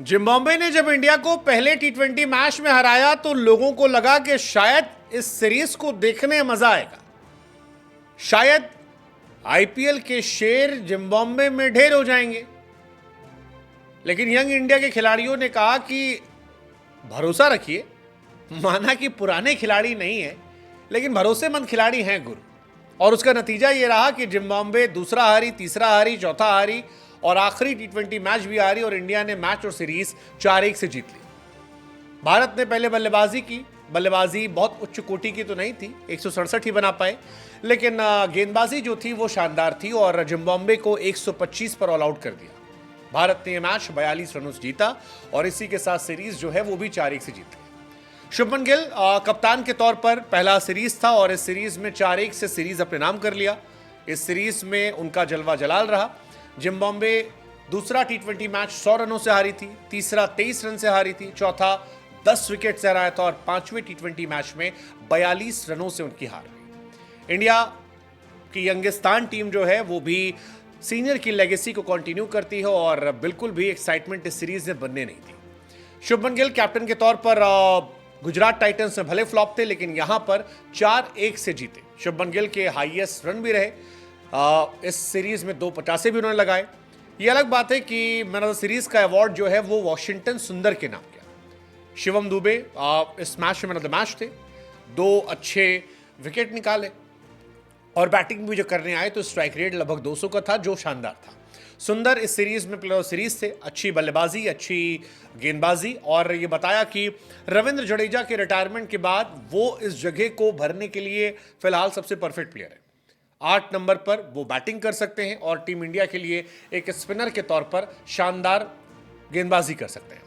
Zimbabwe ने जब India को पहले टी20 मैच में हराया तो लोगों को लगा कि शायद इस सीरीज को देखने मजा आएगा। शायद आईपीएल के शेर जिम्बाब्वे में ढेर हो जाएंगे। लेकिन यंग इंडिया के खिलाड़ियों ने कहा कि भरोसा रखिए, माना कि पुराने खिलाड़ी नहीं है लेकिन भरोसेमंद खिलाड़ी हैं गुरु। और उसका नतीजा यह रहा कि जिम्बाब्वे दूसरा हारी, तीसरा हारी, चौथा हारी और आखिरी टी20 मैच भी हारी और इंडिया ने मैच और सीरीज 4-1 से जीत ली। भारत ने पहले बल्लेबाजी की। बल्लेबाजी बहुत उच्च कोटि की तो नहीं थी, 167 ही बना पाए, लेकिन गेंदबाजी जो थी वो शानदार थी और जिम्बाब्वे को 125 पर ऑल आउट कर दिया। भारत ने यह मैच 42 रनों से जीता और इसी के साथ सीरीज जो है वो भी 4-1 से जीत गई। शुभमन गिल कप्तान के तौर पर पहला सीरीज था और इस सीरीज में 4-1 से सीरीज अपने नाम कर लिया। इस सीरीज में उनका जलवा जलाल रहा। जिम्बाब्वे दूसरा टी20 मैच 100 रनों से हारी थी, तीसरा 23 रन से हारी थी, चौथा 10 विकेट से हराया था और पांचवें टी20 मैच में 42 रनों से उनकी हार हुई। इंडिया की यंगिस्तान टीम जो है वो भी सीनियर की लेगेसी को कंटिन्यू करती है और बिल्कुल भी एक्साइटमेंट इस सीरीज में बनने नहीं थी। शुभमन गिल कैप्टन के तौर पर गुजरात टाइटंस में भले फ्लॉप थे लेकिन यहां पर 4-1 से जीते। शुभमन गिल के हाईएस्ट रन भी रहे। इस सीरीज में 250 भी उन्होंने लगाए। ये अलग बात है कि मैन ऑफ द सीरीज का अवार्ड जो है वो वॉशिंगटन सुंदर के नाम गया। शिवम दुबे इस मैच में मैन ऑफ द मैच थे, 2 अच्छे विकेट निकाले और बैटिंग भी जो करने आए तो स्ट्राइक रेट लगभग 200 का था जो शानदार था। सुंदर इस सीरीज में प्लेयर ऑफ सीरीज थे, अच्छी बल्लेबाजी, अच्छी गेंदबाजी और ये बताया कि रविंद्र जडेजा के रिटायरमेंट के बाद वो इस जगह को भरने के लिए फिलहाल सबसे परफेक्ट प्लेयर है। 8 नंबर पर वो बैटिंग कर सकते हैं और टीम इंडिया के लिए एक स्पिनर के तौर पर शानदार गेंदबाजी कर सकते हैं।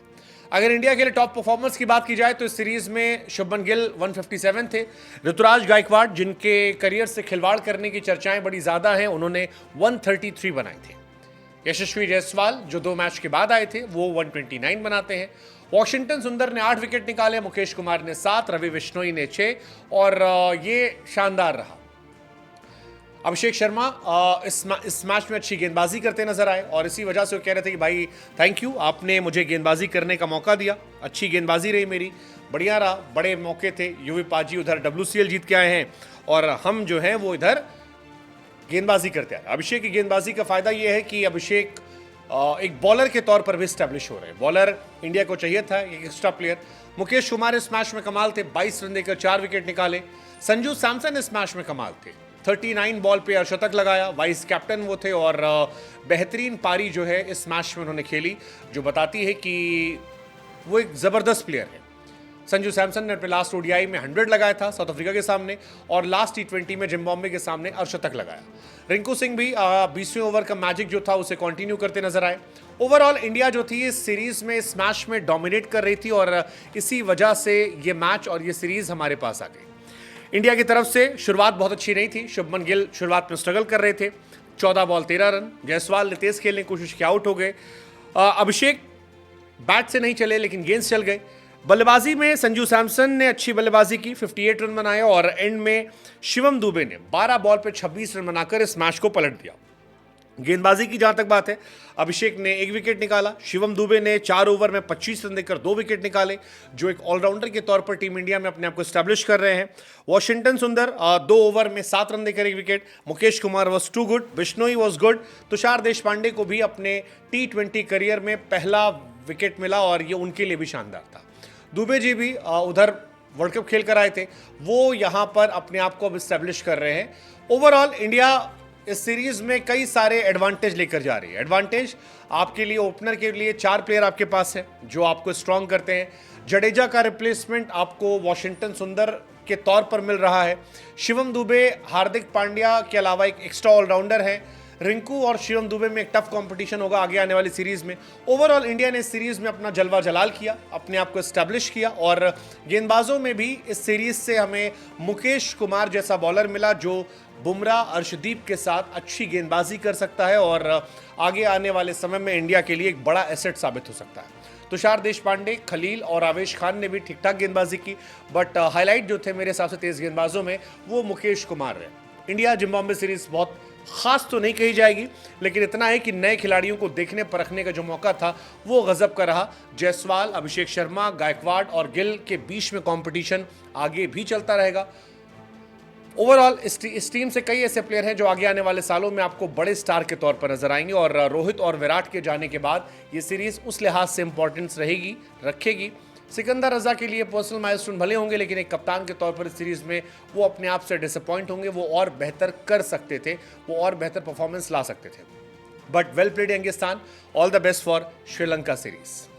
अगर इंडिया के लिए टॉप परफॉर्मेंस की बात की जाए तो इस सीरीज में शुभमन गिल 157 थे। ऋतुराज गायकवाड़ जिनके करियर से खिलवाड़ करने की चर्चाएं बड़ी ज्यादा हैं, उन्होंने 133 बनाए थे। यशस्वी जायसवाल जो 2 मैच के बाद आए थे वो 129 बनाते हैं। वॉशिंगटन सुंदर ने 8 विकेट निकाले, मुकेश कुमार ने 7, रवि बिश्नोई ने 6 और ये शानदार रहा। अभिषेक शर्मा इस मैच में अच्छी गेंदबाजी करते नजर आए और इसी वजह से वो कह रहे थे कि भाई थैंक यू, आपने मुझे गेंदबाजी करने का मौका दिया। अच्छी गेंदबाजी रही मेरी, बढ़िया रहा, बड़े मौके थे। यूवी पाजी उधर WCL जीत के आए हैं और हम जो हैं वो इधर गेंदबाजी करते आए। अभिषेक की गेंदबाजी का फायदा यह है कि अभिषेक एक बॉलर के तौर पर भी स्टैब्लिश हो रहे हैं। बॉलर इंडिया को चाहिए था, एक एक्स्ट्रा प्लेयर। मुकेश कुमार इस मैच में कमाल थे, 22 रन देकर 4 विकेट निकाले। संजू सैमसन इस मैच में कमाल थे, 39 बॉल पे अर्धशतक लगाया, वाइस कैप्टन वो थे और बेहतरीन पारी जो है इस मैच में उन्होंने खेली, जो बताती है कि वो एक जबरदस्त प्लेयर है। संजू सैमसन ने अपने लास्ट ओडीआई में 100 लगाया था साउथ अफ्रीका के सामने और लास्ट टी20 में जिम्बाब्वे के सामने अर्धशतक लगाया। रिंकू सिंह भी 20वें ओवर का मैजिक जो था उसे कंटिन्यू करते नजर आए। ओवरऑल इंडिया जो थी इस सीरीज में, इस मैच में डोमिनेट कर रही थी और इसी वजह से ये मैच और ये सीरीज हमारे पास आ गई। इंडिया की तरफ से शुरुआत बहुत अच्छी नहीं थी। शुभमन गिल शुरुआत में स्ट्रगल कर रहे थे, 14 बॉल 13 रन। जायसवाल ने तेज खेलने की कोशिश की, आउट हो गए। अभिषेक बैट से नहीं चले लेकिन गेंद चल गए। बल्लेबाजी में संजू सैमसन ने अच्छी बल्लेबाजी की, 58 रन बनाए और एंड में शिवम दुबे ने 12 बॉल पे 26 रन बनाकर इस मैच को पलट दिया। गेंदबाजी की जहां तक बात है, अभिषेक ने 1 विकेट निकाला, शिवम दुबे ने 4 ओवर में 25 रन देकर 2 विकेट निकाले, जो एक ऑलराउंडर के तौर पर टीम इंडिया में अपने आप को स्टैब्लिश कर रहे हैं। वॉशिंगटन सुंदर 2 ओवर में 7 रन देकर 1 wicket. Mukesh Kumar was too good, Bishnoi was good. Tushar Deshpande को भी अपने टी20 करियर में पहला विकेट मिला और ये उनके लिए भी शानदार था। दुबे जी भी उधर वर्ल्ड कप खेल कर आए थे, वो यहां पर अपने आप को अब स्टैब्लिश कर रहे हैं। ओवरऑल इंडिया इस सीरीज में कई सारे एडवांटेज लेकर जा रही है। एडवांटेज आपके लिए, ओपनर के लिए 4 प्लेयर आपके पास है जो आपको स्ट्रांग करते हैं। जडेजा का रिप्लेसमेंट आपको वॉशिंगटन सुंदर के तौर पर मिल रहा है। शिवम दुबे हार्दिक पांड्या के अलावा एक एक्स्ट्रा ऑलराउंडर है। रिंकू और शिवम दुबे में एक टफ कंपटीशन होगा आगे आने वाली सीरीज में। ओवरऑल इंडिया ने इस सीरीज में अपना जलवा जलाल किया, अपने आप को एस्टैब्लिश किया और गेंदबाजों में भी इस सीरीज से हमें मुकेश कुमार जैसा बॉलर मिला जो बुमराह, अर्शदीप के साथ अच्छी गेंदबाजी कर सकता है और आगे आने वाले समय में इंडिया के लिए एक बड़ा एसेट साबित हो सकता है। तुषार देशपांडे, खलील और आवेश खान ने भी ठीक ठाक गेंदबाजी की, बट हाईलाइट जो थे मेरे हिसाब से तेज गेंदबाजों में वो मुकेश कुमार रहे। इंडिया जिम्बाब्वे सीरीज बहुत खास तो नहीं कही जाएगी, लेकिन इतना है कि नए खिलाड़ियों को देखने परखने का जो मौका था वो गजब का रहा। जायसवाल, अभिषेक शर्मा, गायकवाड और गिल के बीच में कंपटीशन आगे भी चलता रहेगा। ओवरऑल इस टीम से कई ऐसे प्लेयर हैं जो आगे आने वाले सालों में आपको बड़े स्टार के तौर पर नजर आएंगे, और रोहित और विराट के जाने के बाद ये सीरीज उस लिहाज से इंपॉर्टेंस रखेगी। सिकंदर रजा के लिए पर्सनल माइलस्टोन भले होंगे, लेकिन एक कप्तान के तौर पर इस सीरीज में वो अपने आप से डिसअपॉइंट होंगे। वो और बेहतर कर सकते थे, वो और बेहतर परफॉर्मेंस ला सकते थे। But well played Youngistan, all the best for Sri Lanka series.